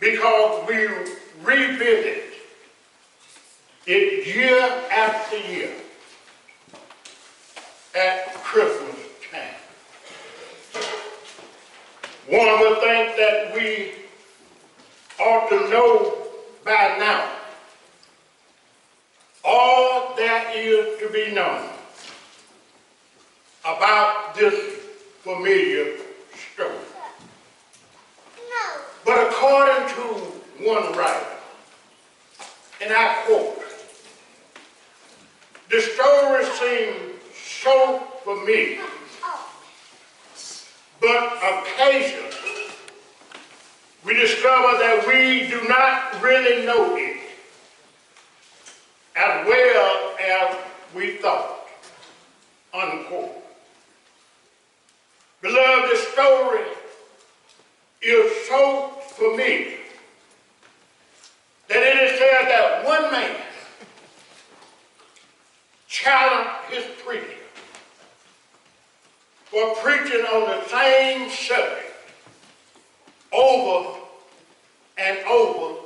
because we revisit it year after year at Christmas time. One would think that we ought to know by now all there is to be known about this familiar story. But according to one writer, and I quote, the story seems so familiar, but occasionally we discover that we do not really know it as well as we thought, unquote. Beloved, the story is so familiar that it is said that one man challenged his preacher for preaching on the same subject over and over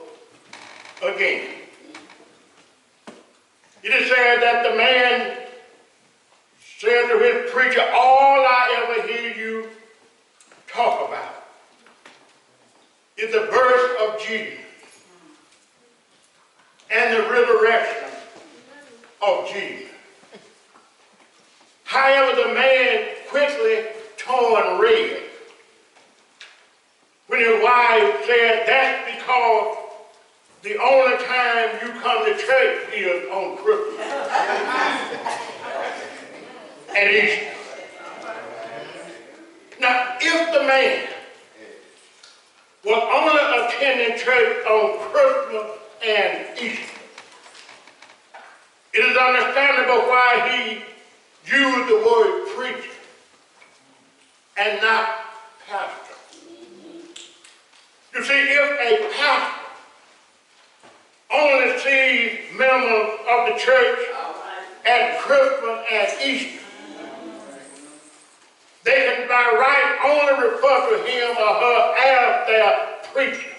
again. It is said that the man said to his preacher, all I ever hear you talk about is the birth of Jesus and the resurrection of Jesus. However, the man quickly turned red when his wife said, that's because the only time you come to church is on Christmas and Easter. Now, if the man was only attending church on Christmas and Easter, it is understandable why he used the word preacher and not pastor. You see, if a pastor only sees members of the church at Christmas and Easter, they can by right only refer to him or her as their preacher.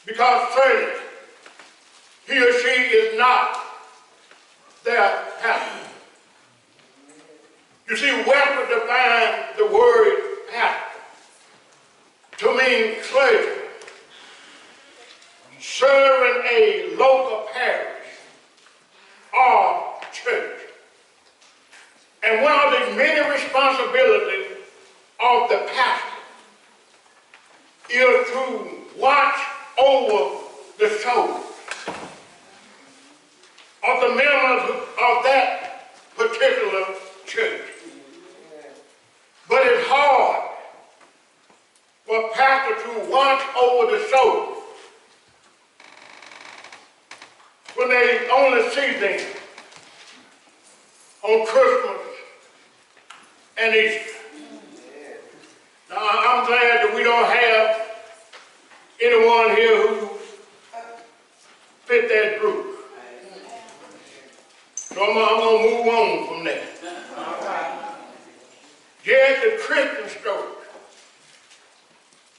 Because certainly, he or she is not their pastor. You see, Webster defines the word pastor to mean clergy, serving a local parish or church. And one of the many responsibilities of the pastor is to watch over the souls of the members of that particular church. But it's hard for a pastor to watch over the souls when they only see them on Christmas and Easter. Now, I'm glad that we don't have anyone here who fit that group. So I'm going to move on from that. Yes, the Christian story,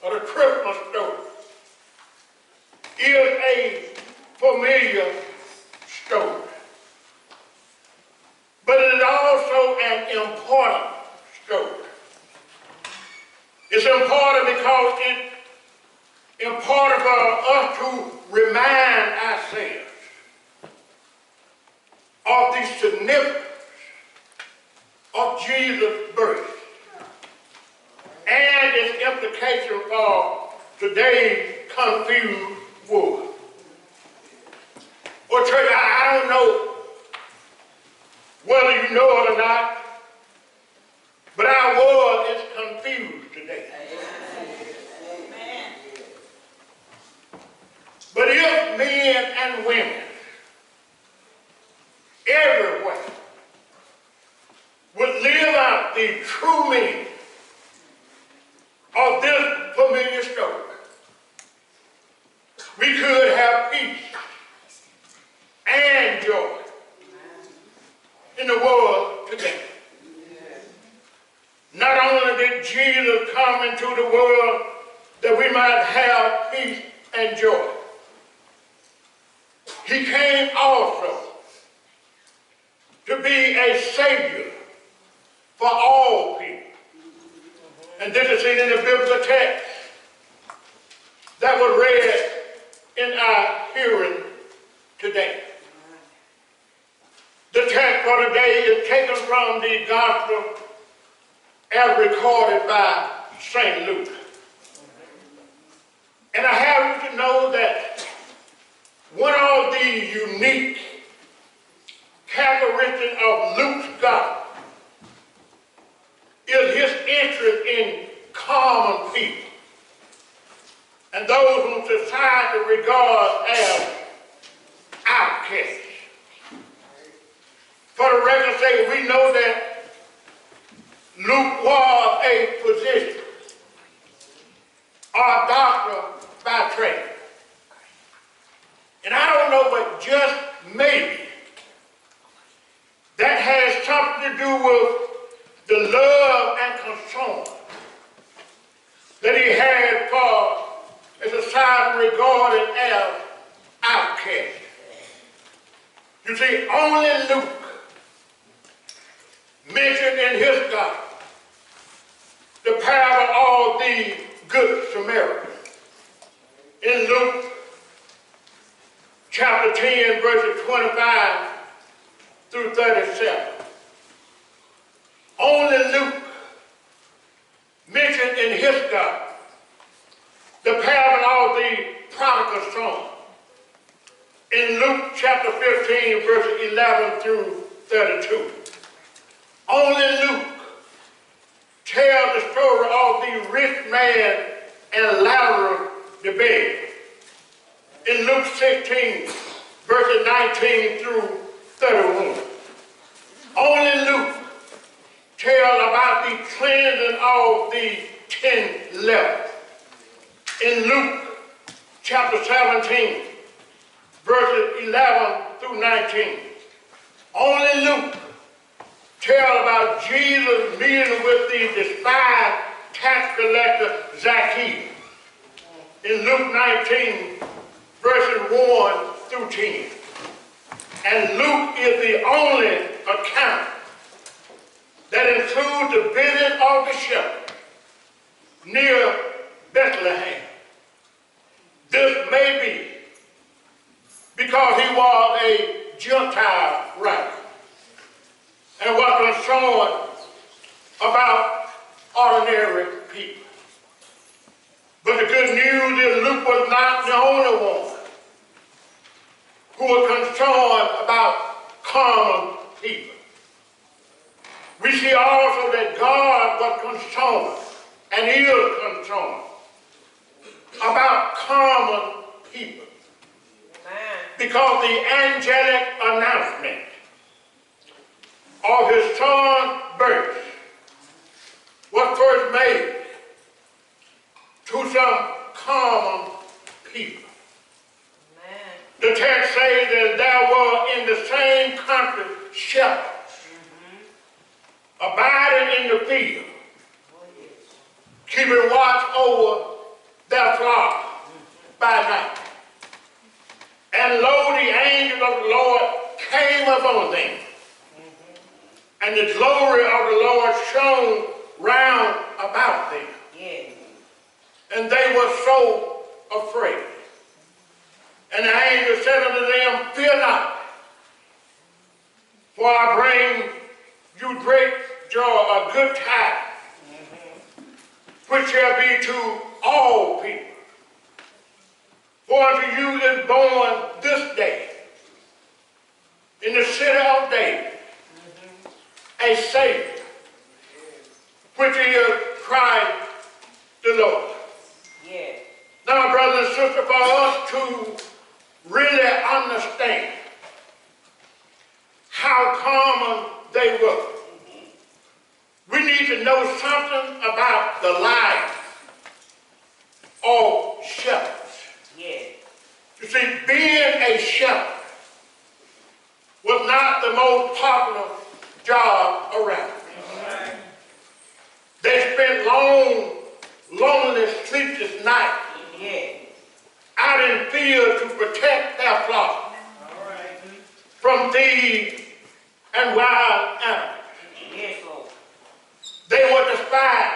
or the Christmas story, is a familiar story. But it is also an important story. It's important because it's important for us to remind ourselves of the significance of Jesus' birth and its implication for today's confused world. Well, church, I don't know whether you know it or not, but our world is confused today. Amen. But if men and women everywhere would live out the true meaning of this familiar story, we could have peace and joy in the world today. Not only did Jesus come into the world that we might have peace and joy. He came also to be a Savior for all people. And this is seen in the biblical text that was read in our hearing today. The text for today is taken from the gospel as recorded by St. Luke. And I have you to know that one of the unique characteristics of Luke's gospel is his interest in common people and those whom society regards as outcasts. For the record's sake, we know that Luke was a physician or a doctor by trade. And I don't know, but just maybe that has something to do with the love and concern that he had for a society regarded as outcasts. You see, only Luke mentioned in his gospel the parable of the Good Samaritan. In Luke chapter 10, verses 25 through 37. Only Luke mentioned in his gospel the parable of the prodigal son. In Luke chapter 15, verses 11 through 32. Only Luke tells the story of the rich man and Lazarus the beggar. In Luke 16, verses 19 through 31. Only Luke tells about the cleansing of the 10 lepers. In Luke chapter 17, verses 11 through 19. Only Luke tells about Jesus meeting with the despised tax collector Zacchaeus. In Luke 19, verses 1 through 10. And Luke is the only account that includes the visit of the shepherd near Bethlehem. This may be because he was a Gentile writer and was concerned about ordinary people. But the good news is Luke was not the only one who was concerned about common people. We see also that God was concerned and is concerned about common people. Amen. Because the angelic announcement of his son's birth was first made to some common people. Amen. The text says that there were in the same country shepherds abiding in the field, keeping watch over their flock by night. And lo, the angel of the Lord came upon them. And the glory of the Lord shone round about them. Yeah. And they were so afraid. And the angel said unto them, fear not, for I bring you great joy, a good tidings, which shall be to all people. For unto you is born this day in the city of David a Savior, which is Christ the Lord. Yeah. Now, brothers and sisters, for us to really understand how common they were, we need to know something about the life of shepherds. Yeah. You see, being a shepherd was not the most popular job around. They spent long lonely, sleepless nights out in the field to protect their flock from thieves and wild animals. They were despised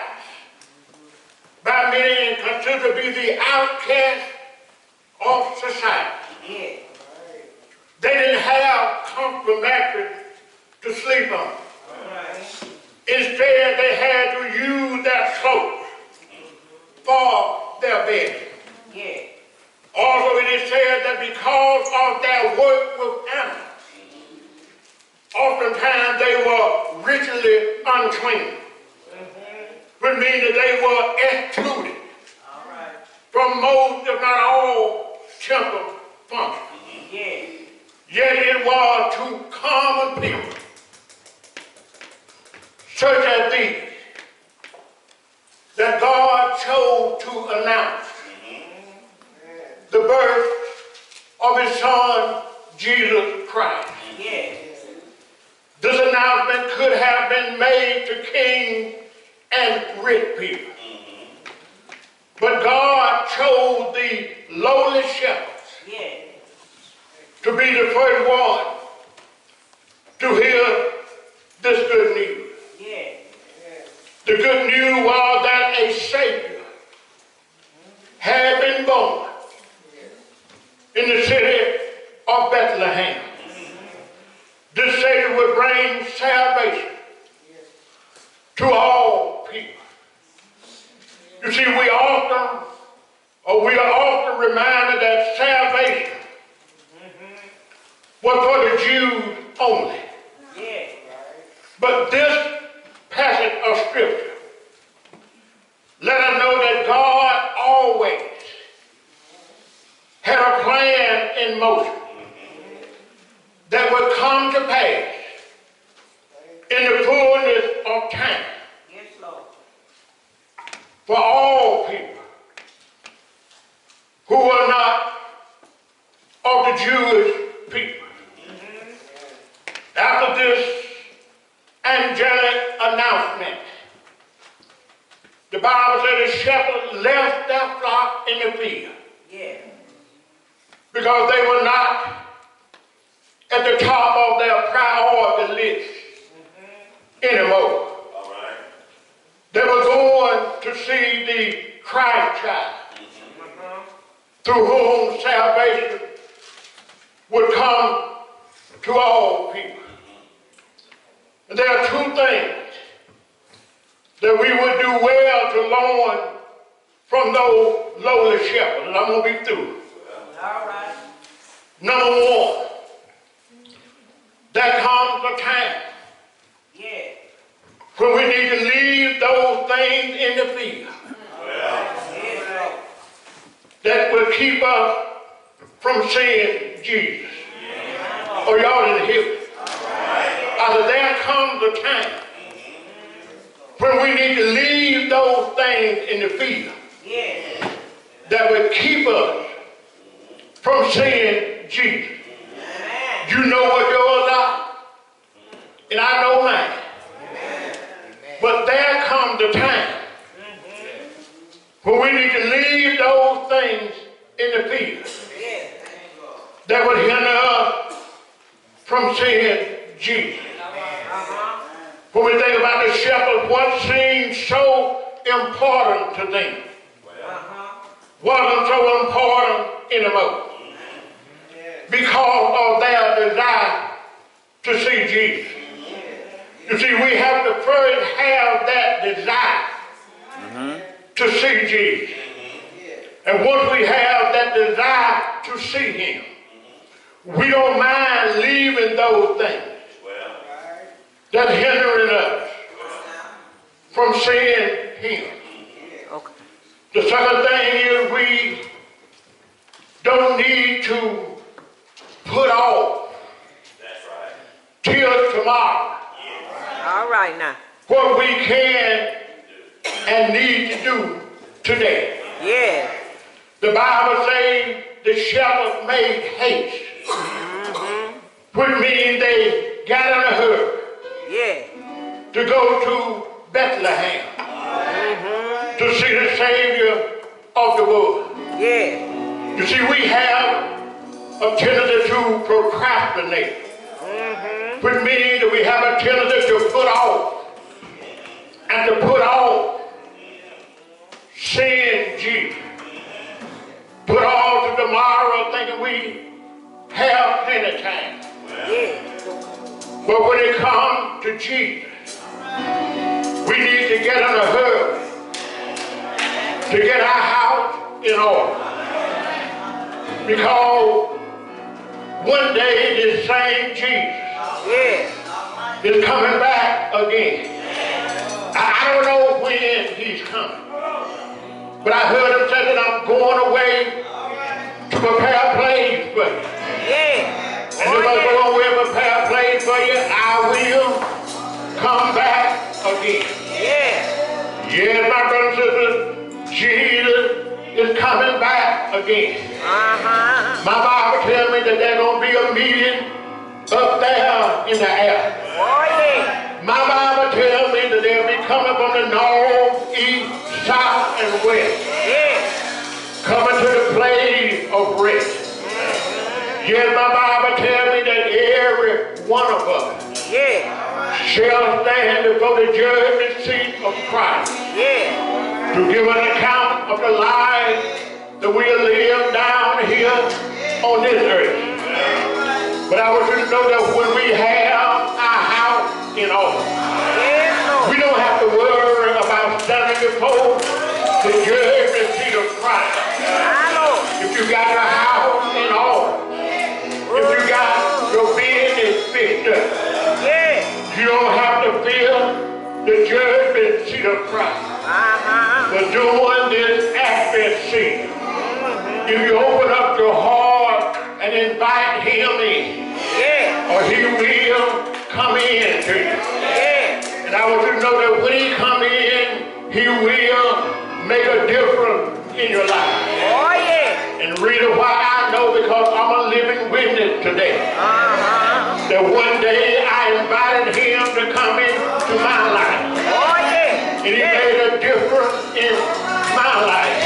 by many and considered to be the outcast of society. They didn't have comfortable mattress to sleep on. Instead, they had to use their clothes for their bed. Also, it is said that because of their work with animals, oftentimes they were ritually unclean, which means that they were excluded from most, if not all, temple functions. Yet it was to common people, such as these, that God chose to announce the birth of his son, Jesus Christ. This announcement could have been made to kings and rich people. But God chose the lowly shepherds to be the first one to hear this good news. The good news was that a Savior had been born in the city of Bethlehem. This Savior would bring salvation to all people. You see, we are often reminded that salvation was for the Jews only. But this passage of Scripture let us know that God always had a plan in motion that would come to pass in the fullness of time for all people who were not of the Jewish people. After this angelic announcement, the Bible said the shepherds left their flock in the field because they were not at the top of their priority list anymore. They were going to see the Christ child through whom salvation would come to all people. And there are two things that we would do well to learn from those lowly shepherds, and I'm going to be through. Number one, there comes a time when we need to leave those things in the field that will keep us from seeing Jesus. Oh, y'all didn't hear me. There comes a time when we need to leave those things in the field that will keep us from seeing Jesus. You know what yours are, and I know mine. But there comes a time when we need to leave those things in the field that would hinder us from seeing Jesus. When we think about the shepherds, what seemed so important to them wasn't so important anymore because of their desire to see Jesus. You see, we have to first have that desire to see Jesus. And once we have that desire to see him, we don't mind leaving those things that hindering us from seeing him. The second thing is we don't need to put off till tomorrow All right now. what we can and need to do today. Yeah. The Bible says the shepherds made haste, which means they got in a hurry Yeah. to go to Bethlehem. to see the Savior of the world. Yeah. You see, we have a tendency to procrastinate, which means that we have a tendency to put off and to put off seeing Jesus. Put off to tomorrow thinking we have plenty of time. Yeah. But when it comes to Jesus, we need to get in a hurry to get our house in order. Because one day this same Jesus is coming back again. I don't know when he's coming. But I heard him say that I'm going away to prepare a place for you. Yeah. And if I go away and prepare a place for you, I will come back again. Yeah. Yes, my brothers and sisters, Jesus is coming back again. Uh-huh. My Bible tells me that there's going to be a meeting up there in the air. Oh, yeah. My Bible tells me that they'll be coming from the north, east, south, and west. Yeah. Coming to the place of rest. Yes, my Bible tells me that every one of us Yeah. shall stand before the judgment seat of Christ Yeah. to give an account of the life that we have lived down here on this earth. But I want you to know that when we have our house in order, we don't have to worry about standing before the judgment seat of Christ. If you got your house in order, if you got your business fixed up, you don't have to fear the judgment seat of Christ. But doing this aspect seat, if you open up your heart and invite him in, or he will come in to you. And I want you to know that when he come in, he will make a difference in your life. Oh, yeah. And the reason why I know, because I'm a living witness today, that one day I invited him to come into my life. Oh, yeah. And he made a difference in my life.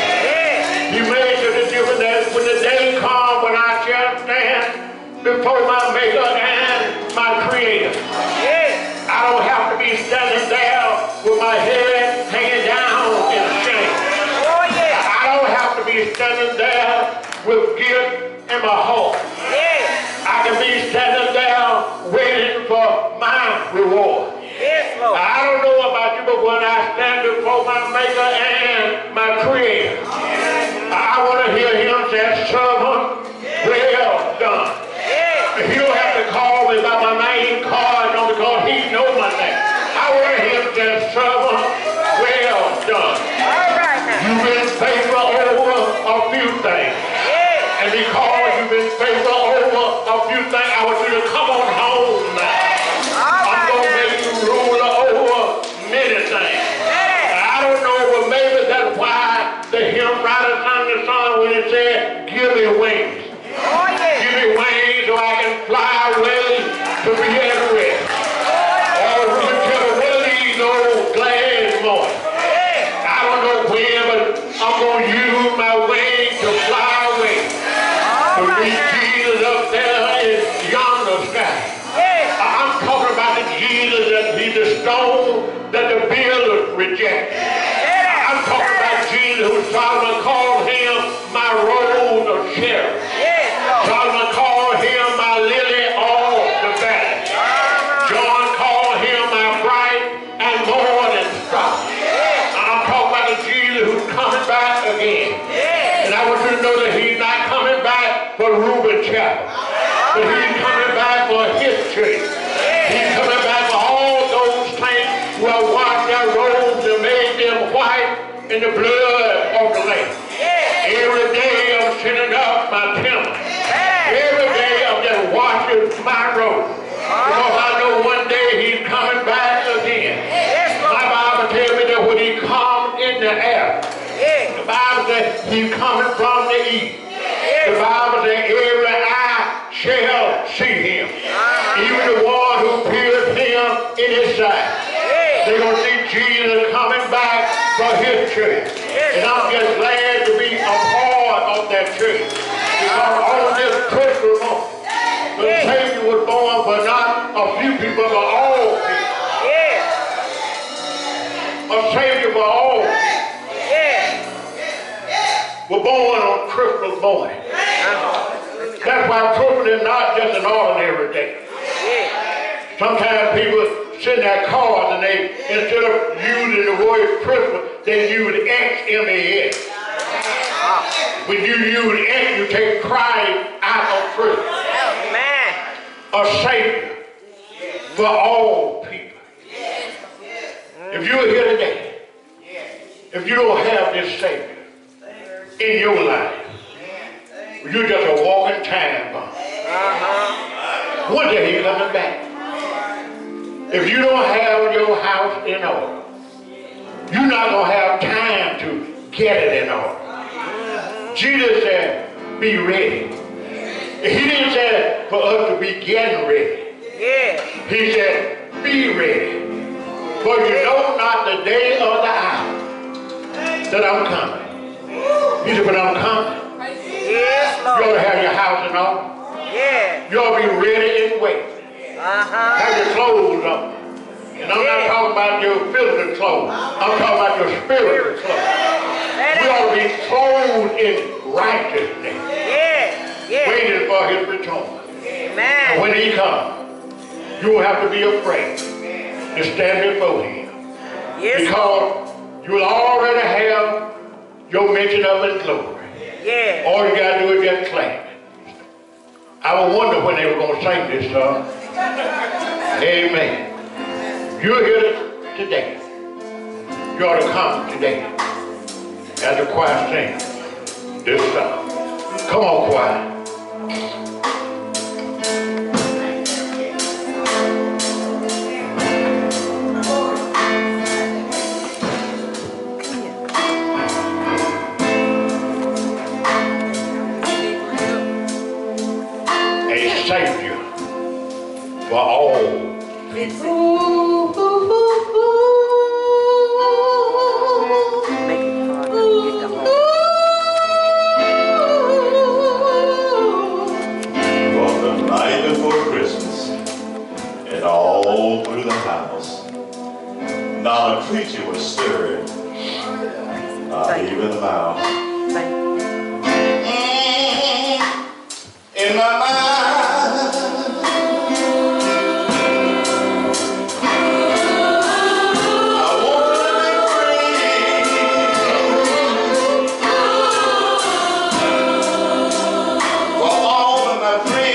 He made such a difference that when the day comes when I shall stand before my Maker and my Creator, I don't have to be standing there with my head hanging down in shame. Oh, yeah. I don't have to be standing there with guilt in my heart. I can be standing there waiting for my reward. Yes, Lord. I don't know about you, but when I stand before my Maker and my Creator, I want to hear him say, servant, well done. He don't have to call me by my name card, no, because he knows my name. I want to hear him say, servant, well done. All right now. You've been faithful over a few things. And because you've been faithful over a few things, I want you to come on home now. I'm going to make you ruler over many things. I don't know, but maybe that's why the hymn writer sang the song when he said, give me wings. Oh, yeah. Give me wings so I can fly away to be everywhere. Or whichever one of these old glad mornings. I don't know when, but I'm going to use my wings to fly away. To meet Jesus up there in yonder sky. I'm talking about the Jesus that he's the stone that the builders rejected. I'm talking about Jesus who Solomon called him my rose of Sharon. Solomon called him my lily of the valley. John called him my bright and morning star. I'm talking about the Jesus who's coming back again. And I want you to know that he's not coming back for Reuben Chapel, but he's coming back for his church. He's coming back for all those saints who have washed their robes and made them white in the blood of the Lamb. Every day I'm sending up my temple. Every day I'm just washing my robe. Because I know one day he's coming back again. My Bible tells me that when he comes in the air, the Bible says he's coming from the east. The Bible says every eye shall see him. Even the one who pierced him in his side. They're going to see Jesus coming back for his church. And I'm just glad to be a part of that church. Because on this Christmas moment, the Savior was born for not a few people, but all people. A Savior for all people. We're born on Christmas morning. That's why Christmas is not just an ordinary day. Sometimes people send their cards and they, instead of using the word Christmas, they use Xmas. When you use X, you take Christ out of Christmas. A Savior for all people. If you're here today, if you don't have this Savior in your life, you're just a walking time bomb. One day he's coming back. If you don't have your house in order, you're not going to have time to get it in order. Jesus said, be ready. He didn't say for us to be getting ready. He said, be ready. For you know not the day or the hour that I'm coming. He said, but I'm coming. You ought to have your house in order. You ought to be ready and wait. Have your clothes on. And I'm not talking about your physical clothes. I'm talking about your spiritual clothes. We ought to be clothed in righteousness. Waiting for his return. And when he comes, you will have to be afraid to stand before him. Because you will already have your mention of his glory. All you got to do is just claim it. I would wonder when they were going to sing this song. Amen. You're here today. You ought to come today as the choir sings this song. Come on, choir. A Savior for all people. All through the house, not a creature was stirring, not even a mouse. In my mind, I want to be free for all of my friends.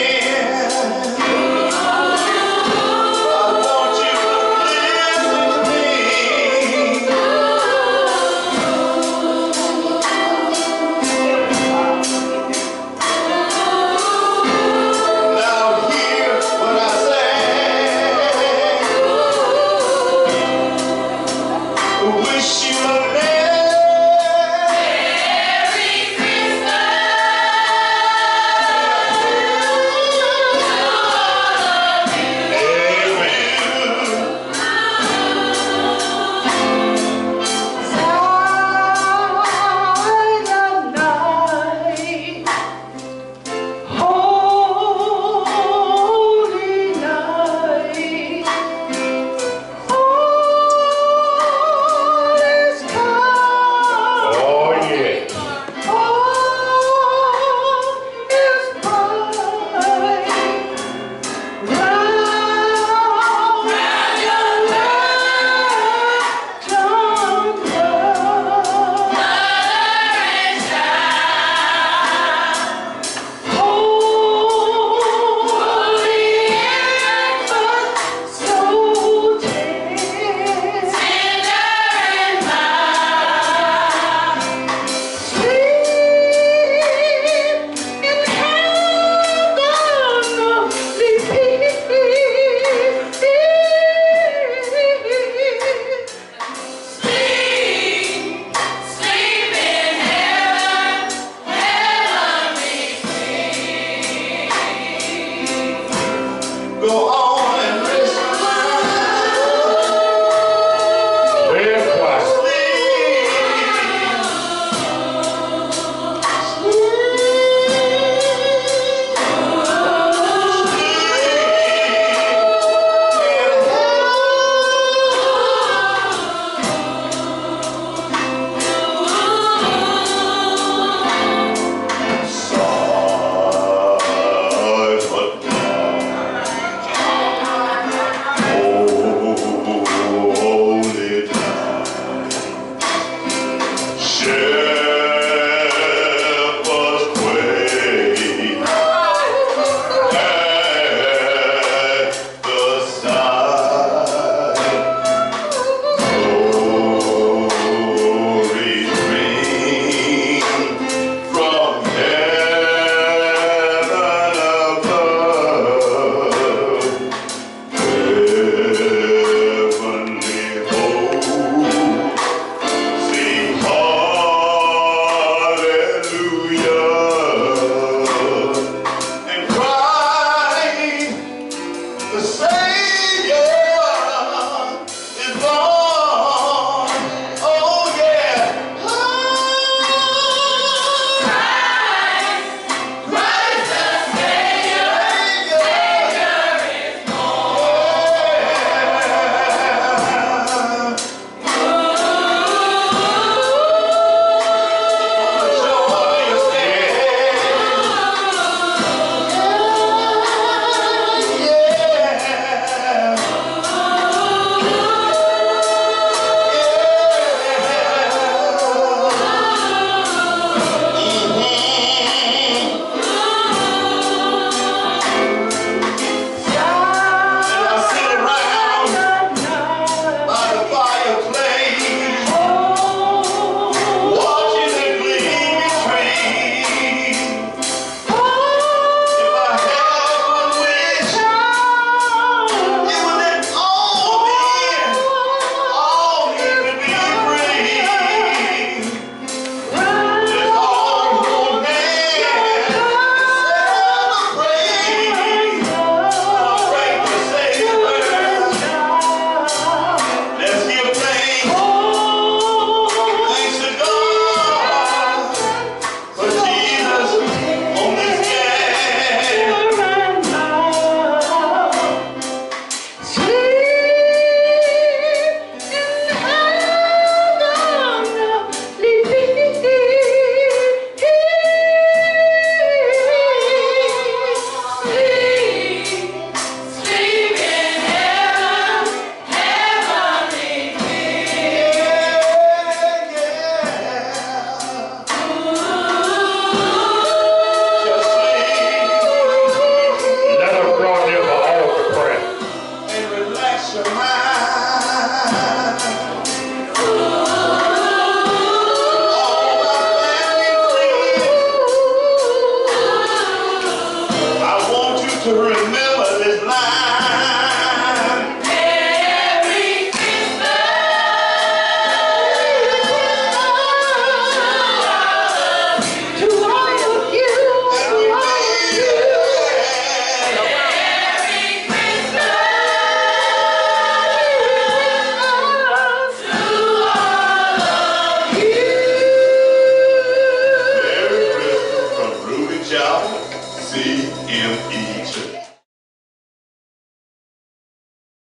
CME Church.